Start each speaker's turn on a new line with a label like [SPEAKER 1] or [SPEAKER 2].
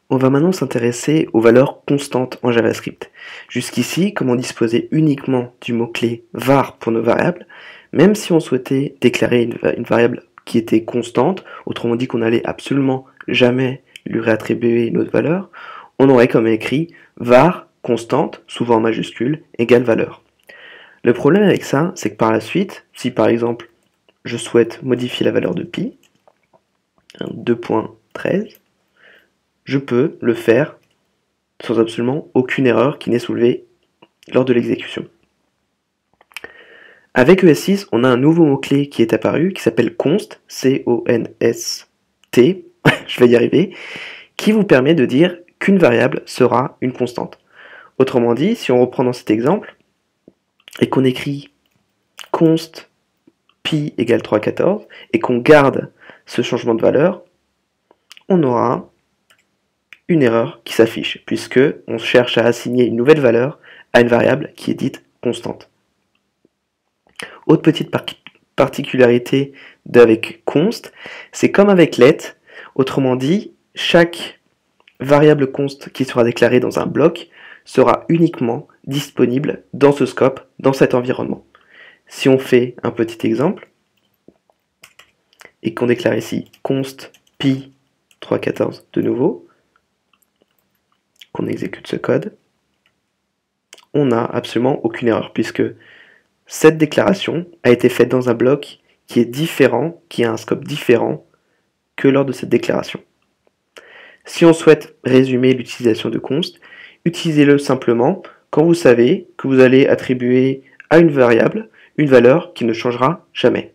[SPEAKER 1] On va maintenant s'intéresser aux valeurs constantes en JavaScript. Jusqu'ici, comme on disposait uniquement du mot-clé var pour nos variables, même si on souhaitait déclarer une variable qui était constante, autrement dit qu'on n'allait absolument jamais lui réattribuer une autre valeur, on aurait comme écrit var constante, souvent en majuscule, égale valeur. Le problème avec ça, c'est que par la suite, si par exemple je souhaite modifier la valeur de pi, 2.13, je peux le faire sans absolument aucune erreur qui n'est soulevée lors de l'exécution. Avec ES6, on a un nouveau mot-clé qui est apparu, qui s'appelle const, C-O-N-S-T, je vais y arriver, qui vous permet de dire qu'une variable sera une constante. Autrement dit, si on reprend dans cet exemple, et qu'on écrit const pi égale 3,14, et qu'on garde ce changement de valeur, on aura une erreur qui s'affiche, puisque on cherche à assigner une nouvelle valeur à une variable qui est dite constante. Autre petite particularité avec const, c'est comme avec let, autrement dit, chaque variable const qui sera déclarée dans un bloc sera uniquement disponible dans ce scope, dans cet environnement. Si on fait un petit exemple, et qu'on déclare ici const pi 3,14 de nouveau, qu'on exécute ce code, on n'a absolument aucune erreur, puisque cette déclaration a été faite dans un bloc qui est différent, qui a un scope différent que lors de cette déclaration. Si on souhaite résumer l'utilisation de const, utilisez-le simplement quand vous savez que vous allez attribuer à une variable une valeur qui ne changera jamais.